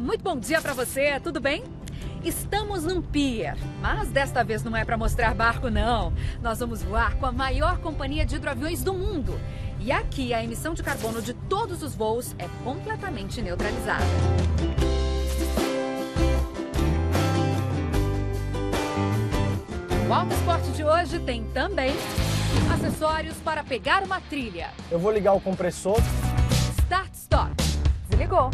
muito bom dia para você, tudo bem? Estamos num pier, mas desta vez não é para mostrar barco não. Nós vamos voar com a maior companhia de hidroaviões do mundo. E aqui a emissão de carbono de todos os voos é completamente neutralizada. O Auto Esporte de hoje tem também acessórios para pegar uma trilha. Eu vou ligar o compressor. Start-stop. Desligou.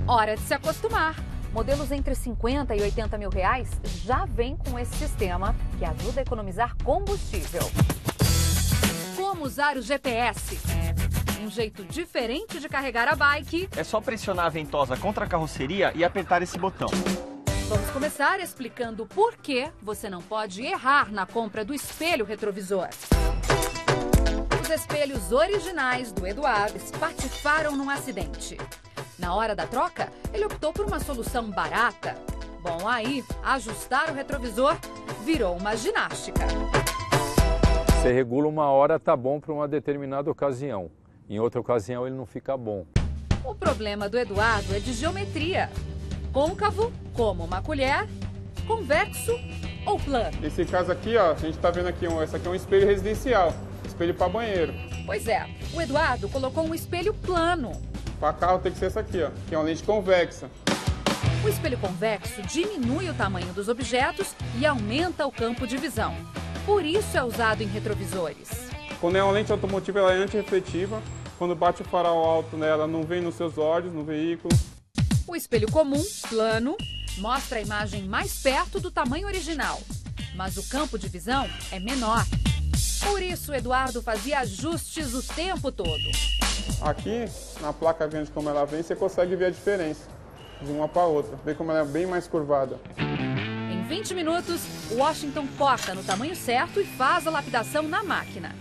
Hora de se acostumar. Modelos entre 50 e 80 mil reais já vem com esse sistema que ajuda a economizar combustível. Como usar o GPS? Um jeito diferente de carregar a bike. É só pressionar a ventosa contra a carroceria e apertar esse botão. Vamos começar explicando por que você não pode errar na compra do espelho retrovisor. Os espelhos originais do Eduardo espatifaram num acidente. Na hora da troca, ele optou por uma solução barata. Bom, aí, ajustar o retrovisor virou uma ginástica. Você regula uma hora, tá bom para uma determinada ocasião. Em outra ocasião, ele não fica bom. O problema do Eduardo é de geometria. Côncavo, como uma colher, convexo ou plano. Nesse caso aqui, ó, a gente tá vendo aqui, esse aqui é um espelho residencial, espelho para banheiro. Pois é, o Eduardo colocou um espelho plano. Para carro tem que ser essa aqui, ó, que é uma lente convexa. O espelho convexo diminui o tamanho dos objetos e aumenta o campo de visão. Por isso é usado em retrovisores. Quando é uma lente automotiva, ela é antirrefletiva. Quando bate o farol alto nela, não vem nos seus olhos, no veículo. O espelho comum, plano, mostra a imagem mais perto do tamanho original, mas o campo de visão é menor. Por isso, Eduardo fazia ajustes o tempo todo. Aqui, na placa vendo como ela vem, você consegue ver a diferença de uma para outra. Vê como ela é bem mais curvada. Em 20 minutos, o Washington corta no tamanho certo e faz a lapidação na máquina.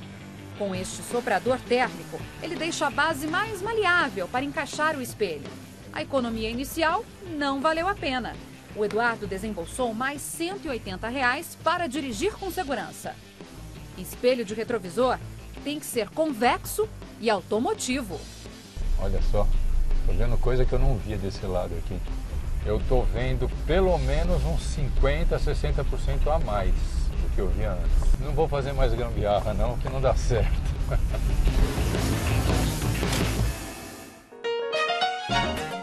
Com este soprador térmico, ele deixa a base mais maleável para encaixar o espelho. A economia inicial não valeu a pena. O Eduardo desembolsou mais R$ 180 para dirigir com segurança. Espelho de retrovisor tem que ser convexo e automotivo. Olha só, tô vendo coisa que eu não via desse lado aqui. Eu tô vendo pelo menos uns 50, 60% a mais do que eu via antes. Não vou fazer mais gambiarra não, que não dá certo.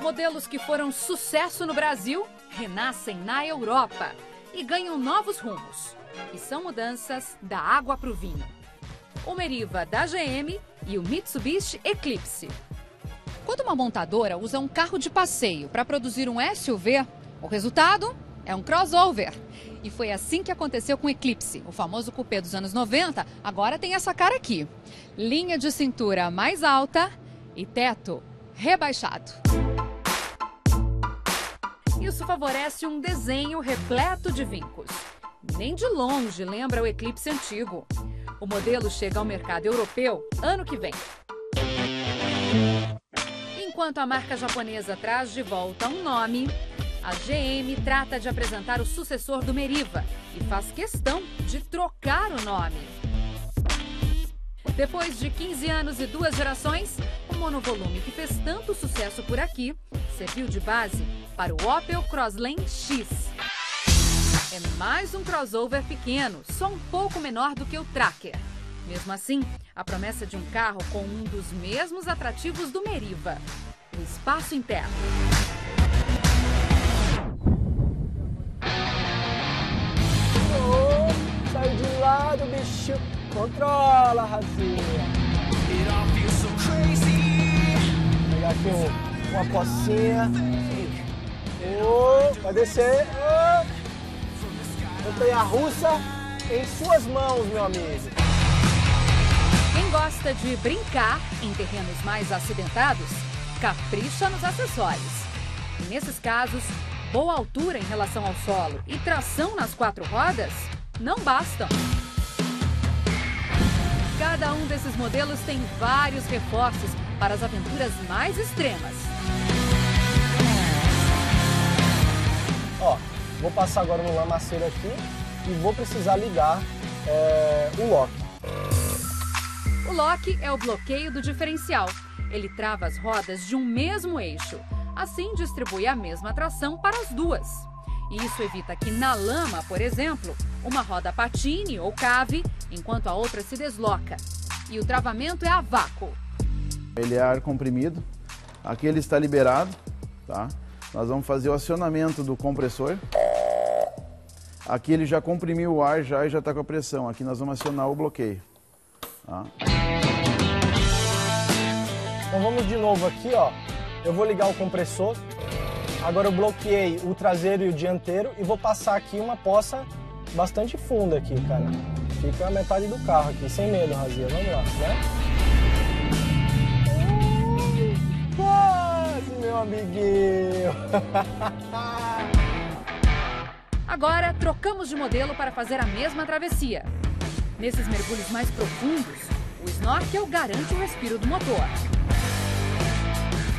Modelos que foram sucesso no Brasil renascem na Europa e ganham novos rumos. E são mudanças da água para o vinho. O Meriva da GM e o Mitsubishi Eclipse. Quando uma montadora usa um carro de passeio para produzir um SUV, o resultado é um crossover. E foi assim que aconteceu com o Eclipse. O famoso coupé dos anos 90 agora tem essa cara aqui. Linha de cintura mais alta e teto rebaixado. Isso favorece um desenho repleto de vincos. Nem de longe lembra o Eclipse antigo. O modelo chega ao mercado europeu ano que vem. Enquanto a marca japonesa traz de volta um nome, a GM trata de apresentar o sucessor do Meriva e faz questão de trocar o nome. Depois de 15 anos e 2 gerações, o monovolume que fez tanto sucesso por aqui serviu de base para o Opel Crosslane X. É mais um crossover pequeno, só um pouco menor do que o Tracker. Mesmo assim, a promessa de um carro com um dos mesmos atrativos do Meriva, o espaço interno. Oh, sai de lado, bicho. Controla, Razinha. Vou pegar aqui uma pocinha. Oh, vai descer. Oh. Montanha russa em suas mãos, meu amigo. Quem gosta de brincar em terrenos mais acidentados, capricha nos acessórios. E nesses casos, boa altura em relação ao solo e tração nas 4 rodas não bastam. Cada um desses modelos tem vários reforços para as aventuras mais extremas. Ó, vou passar agora no lamaceiro aqui e vou precisar ligar o lock. O lock é o bloqueio do diferencial. Ele trava as rodas de um mesmo eixo. Assim, distribui a mesma tração para as duas. E isso evita que na lama, por exemplo, uma roda patine ou cave, enquanto a outra se desloca. E o travamento é a vácuo. Ele é ar comprimido, aqui ele está liberado, tá? Nós vamos fazer o acionamento do compressor. Aqui ele já comprimiu o ar e já está com a pressão. Aqui nós vamos acionar o bloqueio. Tá? Então vamos de novo aqui, ó. Eu vou ligar o compressor. Agora eu bloqueei o traseiro e o dianteiro e vou passar aqui uma poça bastante funda aqui, cara. Fica a metade do carro aqui, sem medo, Razia. Vamos lá, né? Quase, meu amiguinho! Agora, trocamos de modelo para fazer a mesma travessia. Nesses mergulhos mais profundos, o snorkel garante o respiro do motor.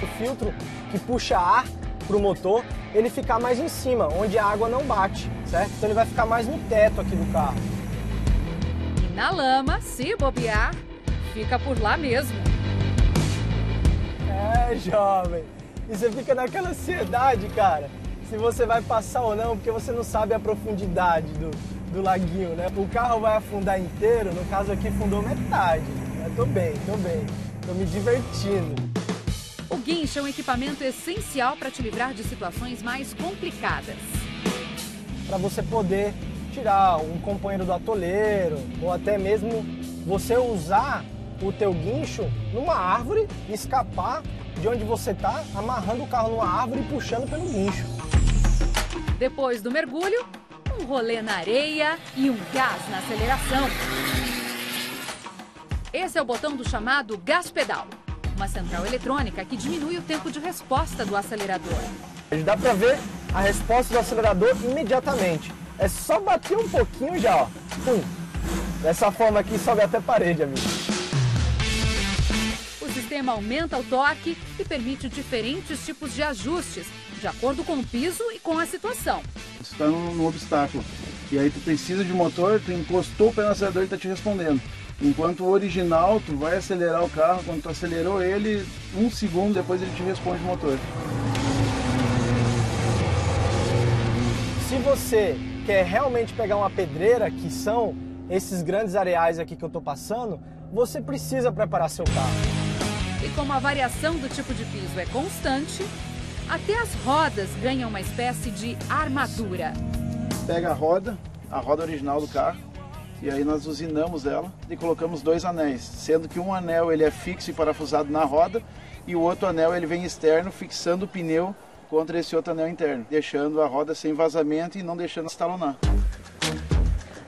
O filtro que puxa ar para o motor, ele ficar mais em cima, onde a água não bate, certo? Então ele vai ficar mais no teto aqui do carro. E na lama, se bobear, fica por lá mesmo. É, jovem. E você fica naquela ansiedade, cara, se você vai passar ou não, porque você não sabe a profundidade do laguinho, né? O carro vai afundar inteiro, no caso aqui fundou metade. Eu tô bem, tô me divertindo. O guincho é um equipamento essencial para te livrar de situações mais complicadas. Para você poder tirar um companheiro do atoleiro, ou até mesmo você usar o teu guincho numa árvore e escapar de onde você está, amarrando o carro numa árvore e puxando pelo guincho. Depois do mergulho, um rolê na areia e um gás na aceleração. Esse é o botão do chamado gás pedal, uma central eletrônica que diminui o tempo de resposta do acelerador. Dá para ver a resposta do acelerador imediatamente. É só bater um pouquinho já, ó. Pum. Dessa forma aqui sobe até parede, amigo. O sistema aumenta o torque e permite diferentes tipos de ajustes, de acordo com o piso e com a situação. Você está num obstáculo e aí tu precisa de motor, tu encostou o pé no acelerador e ele está te respondendo. Enquanto o original, tu vai acelerar o carro, quando tu acelerou ele, 1 segundo depois ele te responde o motor. Se você quer realmente pegar uma pedreira, que são esses grandes areais aqui que eu estou passando, você precisa preparar seu carro. E como a variação do tipo de piso é constante, até as rodas ganham uma espécie de armadura. Pega a roda original do carro, e aí nós usinamos ela e colocamos 2 anéis, sendo que um anel ele é fixo e parafusado na roda e o outro anel ele vem externo, fixando o pneu contra esse outro anel interno, deixando a roda sem vazamento e não deixando estalonar.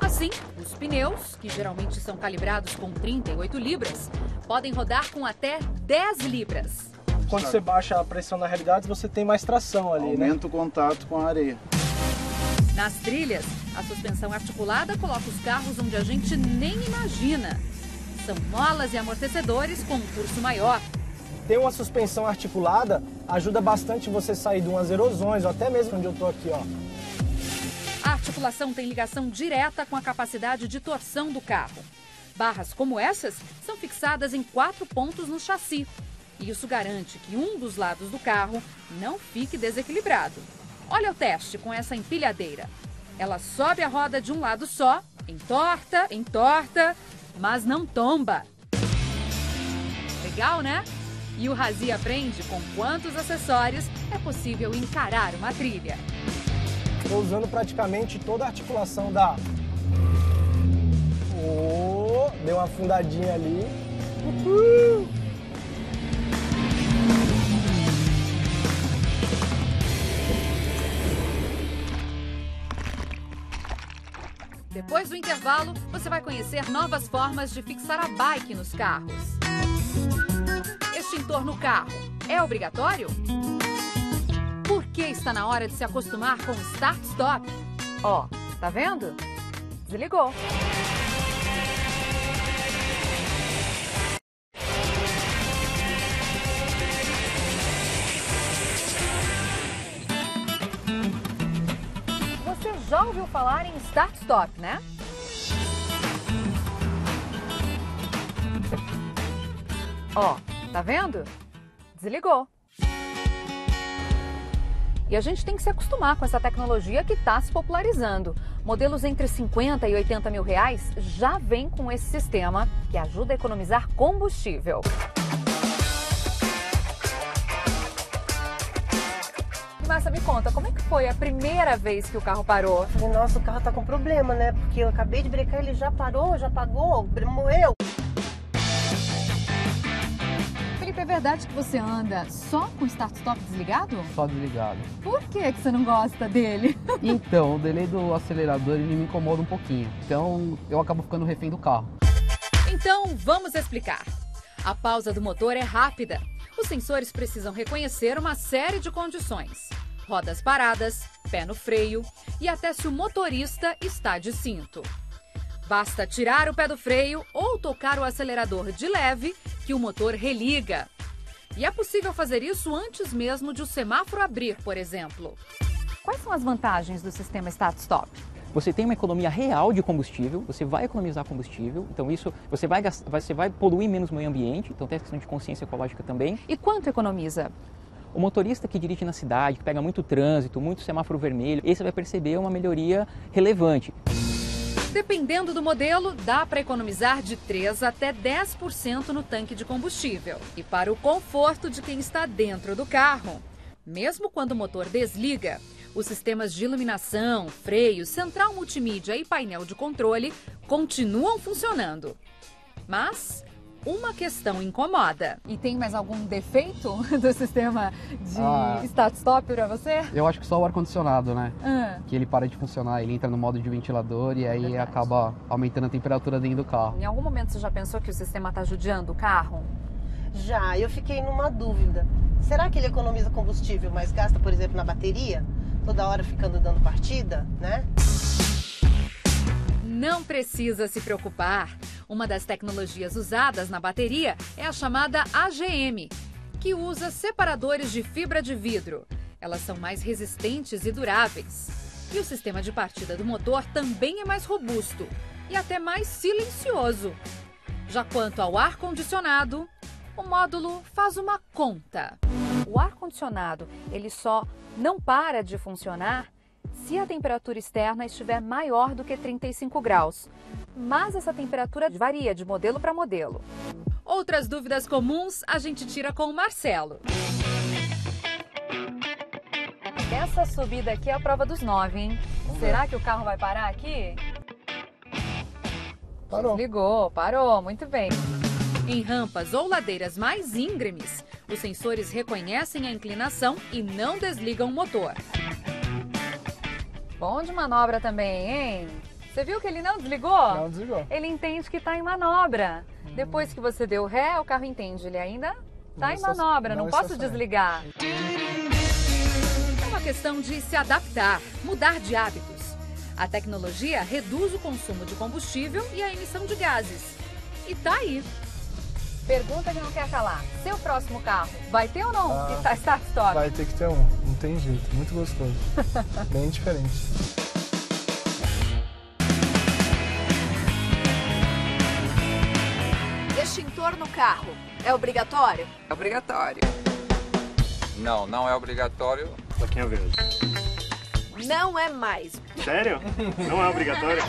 Assim, os pneus, que geralmente são calibrados com 38 libras, podem rodar com até 10 libras. Quando você baixa a pressão na realidade, você tem mais tração ali, né? Aumenta o contato com a areia. Nas trilhas, a suspensão articulada coloca os carros onde a gente nem imagina. São molas e amortecedores com um curso maior. Ter uma suspensão articulada ajuda bastante você sair de umas erosões, ou até mesmo onde eu tô aqui, ó. A articulação tem ligação direta com a capacidade de torção do carro. Barras como essas são fixadas em 4 pontos no chassi. E isso garante que um dos lados do carro não fique desequilibrado. Olha o teste com essa empilhadeira. Ela sobe a roda de um lado só, entorta, mas não tomba. Legal, né? E o Razia aprende com quantos acessórios é possível encarar uma trilha. Estou usando praticamente toda a articulação da... deu uma afundadinha ali. Depois do intervalo, você vai conhecer novas formas de fixar a bike nos carros. Extintor no carro é obrigatório? Por que está na hora de se acostumar com o start-stop? Ó, tá vendo? Desligou. Você já ouviu falar em start-stop, né? Ó, tá vendo? Desligou. E a gente tem que se acostumar com essa tecnologia que está se popularizando. Modelos entre 50 e 80 mil reais já vêm com esse sistema que ajuda a economizar combustível. Márcia, me conta, como é que foi a primeira vez que o carro parou? Falei, nossa, o carro tá com problema, né? Porque eu acabei de brecar, ele já parou, já apagou, morreu. Felipe, é verdade que você anda só com o start-stop desligado? Só desligado. Por que você não gosta dele? Então, o delay do acelerador ele me incomoda um pouquinho. Então, eu acabo ficando refém do carro. Então, vamos explicar. A pausa do motor é rápida. Os sensores precisam reconhecer uma série de condições. Rodas paradas, pé no freio e até se o motorista está de cinto. Basta tirar o pé do freio ou tocar o acelerador de leve que o motor religa. E é possível fazer isso antes mesmo de o semáforo abrir, por exemplo. Quais são as vantagens do sistema Start-Stop? Você tem uma economia real de combustível, você vai economizar combustível, então isso você vai poluir menos o meio ambiente, então tem a questão de consciência ecológica também. E quanto economiza? O motorista que dirige na cidade, que pega muito trânsito, muito semáforo vermelho, esse vai perceber uma melhoria relevante. Dependendo do modelo, dá para economizar de 3% até 10% no tanque de combustível. E para o conforto de quem está dentro do carro, mesmo quando o motor desliga, os sistemas de iluminação, freio, central multimídia e painel de controle continuam funcionando. Mas uma questão incomoda. E tem mais algum defeito do sistema de start-stop para você? Eu acho que só o ar-condicionado, né? Que ele para de funcionar, ele entra no modo de ventilador e aí acaba aumentando a temperatura dentro do carro. Em algum momento você já pensou que o sistema está judiando o carro? Já, eu fiquei numa dúvida. Será que ele economiza combustível, mas gasta, por exemplo, na bateria? Toda hora ficando dando partida, né? Não precisa se preocupar. Uma das tecnologias usadas na bateria é a chamada AGM, que usa separadores de fibra de vidro. Elas são mais resistentes e duráveis. E o sistema de partida do motor também é mais robusto e até mais silencioso. Já quanto ao ar-condicionado, o módulo faz uma conta. O ar-condicionado, ele só não para de funcionar se a temperatura externa estiver maior do que 35 graus. Mas essa temperatura varia de modelo para modelo. Outras dúvidas comuns a gente tira com o Marcelo. Essa subida aqui é a prova dos 9, hein? Será que o carro vai parar aqui? Parou. Ligou, parou, muito bem. Em rampas ou ladeiras mais íngremes, os sensores reconhecem a inclinação e não desligam o motor. Bom de manobra também, hein? Você viu que ele não desligou? Não desligou. Ele entende que está em manobra. Depois que você deu ré, o carro entende. Ele ainda está em manobra, não posso desligar. É uma questão de se adaptar, mudar de hábitos. A tecnologia reduz o consumo de combustível e a emissão de gases. E tá aí. Pergunta que não quer calar. Seu próximo carro vai ter ou não start-stop? Vai ter que ter um. Não tem jeito. Muito gostoso. Bem diferente. Extintor no carro é obrigatório? É obrigatório. Não, não é obrigatório. Plaquinha verde. Não é mais. Sério? Não é obrigatório?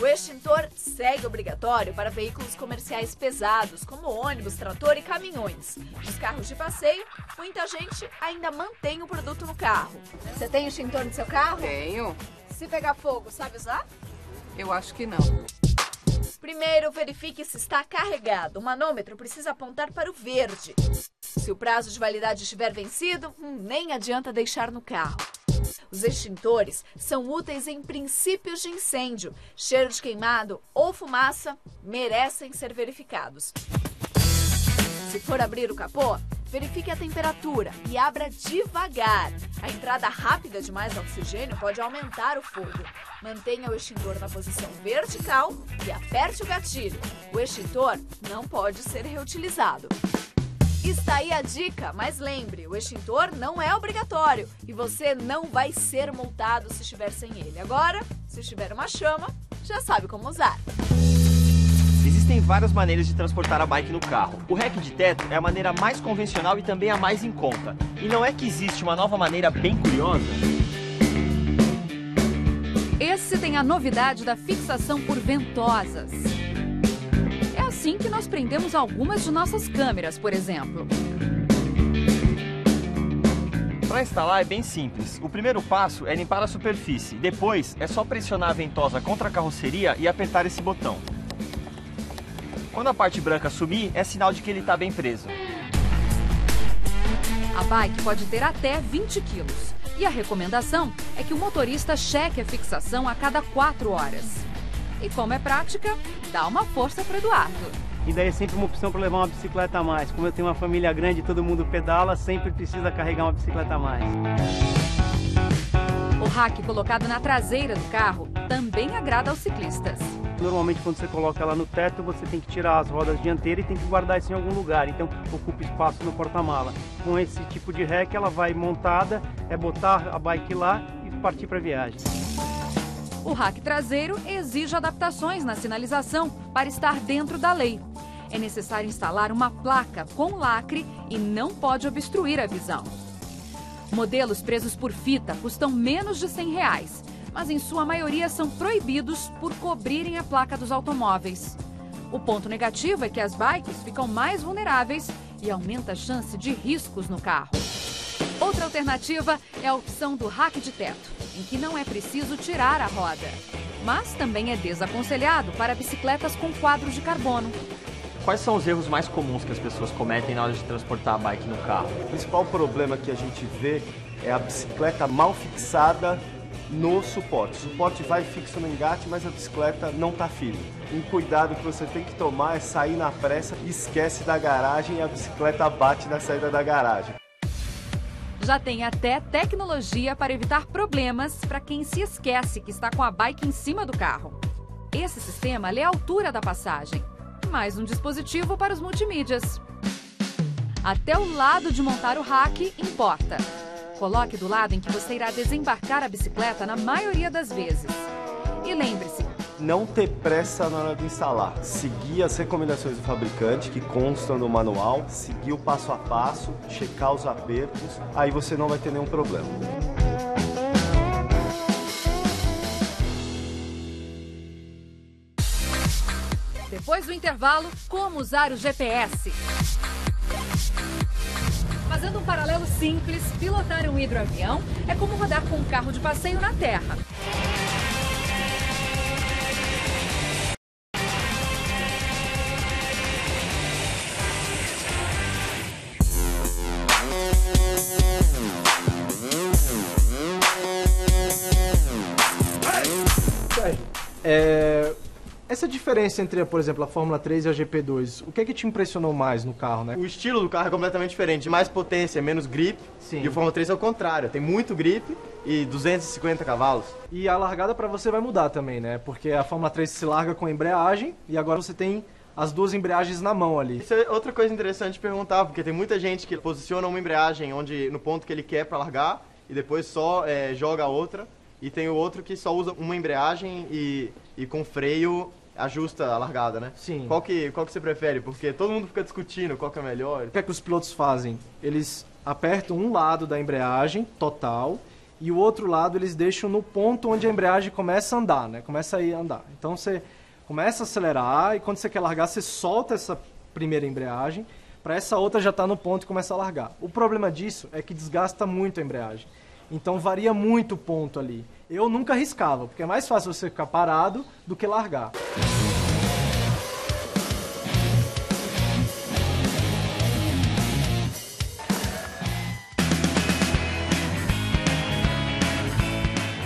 O extintor segue obrigatório para veículos comerciais pesados, como ônibus, trator e caminhões. Nos carros de passeio, muita gente ainda mantém o produto no carro. Você tem extintor no seu carro? Tenho. Se pegar fogo, sabe usar? Eu acho que não. Primeiro, verifique se está carregado. O manômetro precisa apontar para o verde. Se o prazo de validade estiver vencido, nem adianta deixar no carro. Os extintores são úteis em princípios de incêndio. Cheiro de queimado ou fumaça merecem ser verificados. Se for abrir o capô, verifique a temperatura e abra devagar. A entrada rápida de mais oxigênio pode aumentar o fogo. Mantenha o extintor na posição vertical e aperte o gatilho. O extintor não pode ser reutilizado. Está aí a dica, mas lembre, o extintor não é obrigatório e você não vai ser multado se estiver sem ele. Agora, se estiver uma chama, já sabe como usar. Existem várias maneiras de transportar a bike no carro. O rack de teto é a maneira mais convencional e também a mais em conta. E não é que existe uma nova maneira bem curiosa? Esse tem a novidade da fixação por ventosas. É assim que nós prendemos algumas de nossas câmeras, por exemplo. Para instalar é bem simples. O primeiro passo é limpar a superfície. Depois é só pressionar a ventosa contra a carroceria e apertar esse botão. Quando a parte branca sumir, é sinal de que ele está bem preso. A bike pode ter até 20 quilos. E a recomendação é que o motorista cheque a fixação a cada 4 horas. E como é prática, dá uma força para Eduardo. E daí é sempre uma opção para levar uma bicicleta a mais. Como eu tenho uma família grande e todo mundo pedala, sempre precisa carregar uma bicicleta a mais. O rack colocado na traseira do carro também agrada aos ciclistas. Normalmente quando você coloca ela no teto, você tem que tirar as rodas dianteiras e tem que guardar isso em algum lugar. Então ocupa espaço no porta-mala. Com esse tipo de rack ela vai montada, é botar a bike lá e partir para a viagem. O rack traseiro exige adaptações na sinalização para estar dentro da lei. É necessário instalar uma placa com lacre e não pode obstruir a visão. Modelos presos por fita custam menos de R$100, mas em sua maioria são proibidos por cobrirem a placa dos automóveis. O ponto negativo é que as bikes ficam mais vulneráveis e aumenta a chance de riscos no carro. Outra alternativa é a opção do rack de teto, em que não é preciso tirar a roda. Mas também é desaconselhado para bicicletas com quadros de carbono. Quais são os erros mais comuns que as pessoas cometem na hora de transportar a bike no carro? O principal problema que a gente vê é a bicicleta mal fixada no suporte. O suporte vai fixo no engate, mas a bicicleta não está firme. Um cuidado que você tem que tomar é sair na pressa, esquece da garagem e a bicicleta bate na saída da garagem. Já tem até tecnologia para evitar problemas para quem se esquece que está com a bike em cima do carro. Esse sistema lê a altura da passagem. Mais um dispositivo para os multimídias. Até o lado de montar o rack importa. Coloque do lado em que você irá desembarcar a bicicleta na maioria das vezes. E lembre-se, não ter pressa na hora de instalar. Seguir as recomendações do fabricante que constam no manual, seguir o passo a passo, checar os apertos, aí você não vai ter nenhum problema. depois do intervalo, como usar o GPS. Fazendo um paralelo simples, pilotar um hidroavião é como rodar com um carro de passeio na terra. Essa diferença entre, por exemplo, a Fórmula 3 e a GP2, o que é que te impressionou mais no carro, né? O estilo do carro é completamente diferente, mais potência, menos grip. Sim. E o Fórmula 3 é o contrário, tem muito grip e 250 cavalos. E a largada para você vai mudar também, né? Porque a Fórmula 3 se larga com a embreagem e agora você tem as duas embreagens na mão ali. Isso é outra coisa interessante de perguntar, porque tem muita gente que posiciona uma embreagem no ponto que ele quer para largar e depois só joga a outra. E tem o outro que só usa uma embreagem e com freio ajusta a largada, né? Sim. Qual que você prefere? Porque todo mundo fica discutindo qual que é melhor. O que é que os pilotos fazem? Eles apertam um lado da embreagem total e o outro lado eles deixam no ponto onde a embreagem começa a andar, né? Começa a ir andar. Então você começa a acelerar e quando você quer largar, você solta essa primeira embreagem para essa outra já estar no ponto e começa a largar. O problema disso é que desgasta muito a embreagem. Então varia muito o ponto ali. Eu nunca arriscava, porque é mais fácil você ficar parado do que largar.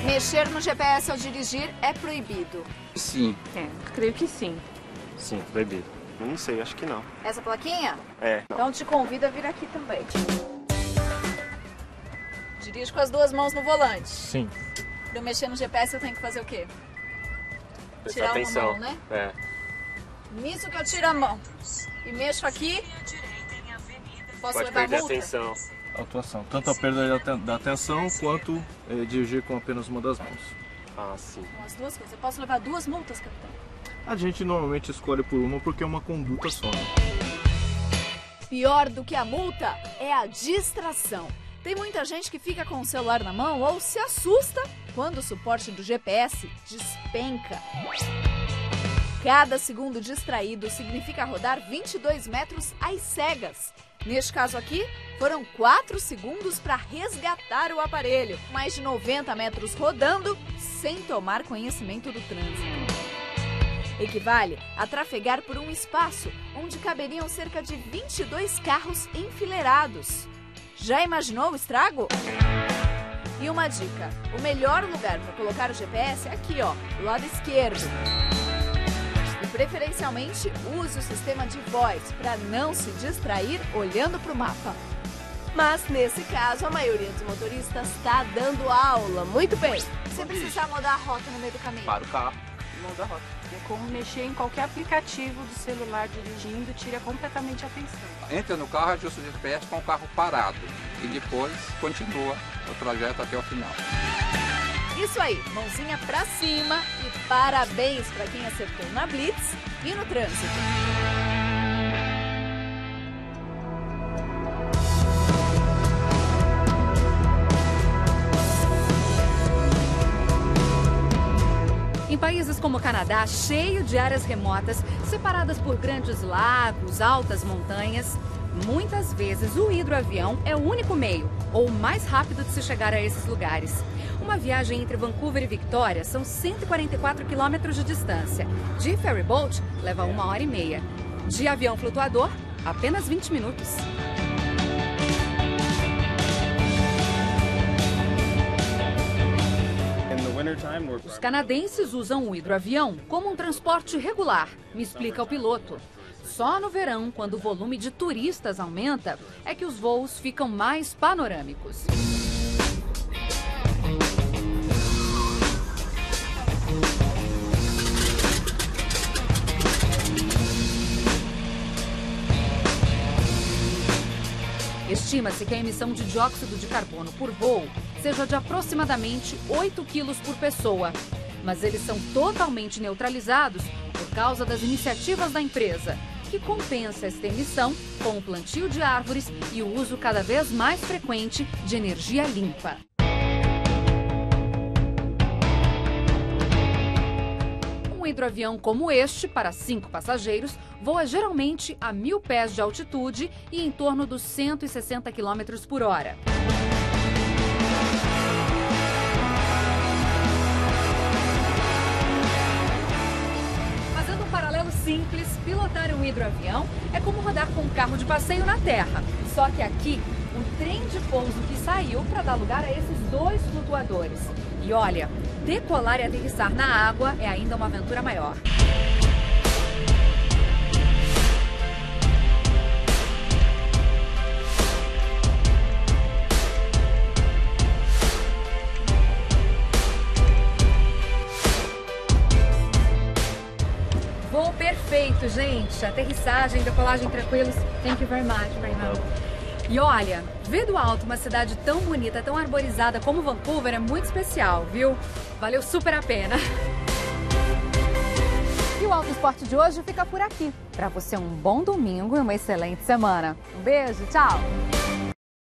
Mexer no GPS ao dirigir é proibido? Sim. Creio que sim. Sim, proibido. Eu não sei, acho que não. Essa plaquinha? É. Então te convido a vir aqui também. Dirige com as duas mãos no volante. Sim. Para eu mexer no GPS eu tenho que fazer o quê? Prestar Tirar atenção. uma mão, né? É. Nisso que eu tiro a mão e mexo aqui, posso Pode levar perder multa? a atenção. Atuação. Tanto a perda da atenção quanto dirigir com apenas uma das mãos. Ah, sim. Com as duas coisas. Eu posso levar 2 multas, capitão? A gente normalmente escolhe por uma porque é uma conduta só. Né? Pior do que a multa é a distração. Tem muita gente que fica com o celular na mão ou se assusta quando o suporte do GPS despenca. Cada segundo distraído significa rodar 22 metros às cegas. Neste caso aqui, foram 4 segundos para resgatar o aparelho, mais de 90 metros rodando sem tomar conhecimento do trânsito. Equivale a trafegar por um espaço onde caberiam cerca de 22 carros enfileirados. Já imaginou o estrago? E uma dica, o melhor lugar para colocar o GPS é aqui, ó, do lado esquerdo. E preferencialmente use o sistema de voz para não se distrair olhando para o mapa. Mas nesse caso a maioria dos motoristas está dando aula. Muito bem. Se precisar mudar a rota no meio do caminho. Para o carro e muda a rota. É como mexer em qualquer aplicativo do celular dirigindo, tira completamente a atenção. Entra no carro, ajusta o GPS com o carro parado e depois continua o trajeto até o final. Isso aí, mãozinha pra cima e parabéns para quem acertou na Blitz e no trânsito. Em países como o Canadá, cheio de áreas remotas, separadas por grandes lagos, altas montanhas, muitas vezes o hidroavião é o único meio, ou o mais rápido de se chegar a esses lugares. Uma viagem entre Vancouver e Victoria são 144 quilômetros de distância. De ferryboat, leva 1h30. De avião flutuador, apenas 20 minutos. Os canadenses usam o hidroavião como um transporte regular, me explica o piloto. Só no verão, quando o volume de turistas aumenta, é que os voos ficam mais panorâmicos. Estima-se que a emissão de dióxido de carbono por voo seja de aproximadamente 8 quilos por pessoa. Mas eles são totalmente neutralizados por causa das iniciativas da empresa, que compensa esta emissão com o plantio de árvores e o uso cada vez mais frequente de energia limpa. Um hidroavião como este, para 5 passageiros, voa geralmente a 1.000 pés de altitude e em torno dos 160 km por hora. Fazendo um paralelo simples, pilotar um hidroavião é como rodar com um carro de passeio na terra. Só que aqui, o trem de pouso que saiu para dar lugar a esses 2 flutuadores. E olha, decolar e aterrissar na água é ainda uma aventura maior. Voo perfeito, gente. Aterrissagem, decolagem tranquilos. Thank you very much, Raymond. E olha, ver do alto uma cidade tão bonita, tão arborizada como Vancouver é muito especial, viu? Valeu super a pena. E o Auto Esporte de hoje fica por aqui. Para você um bom domingo e uma excelente semana. Um beijo, tchau!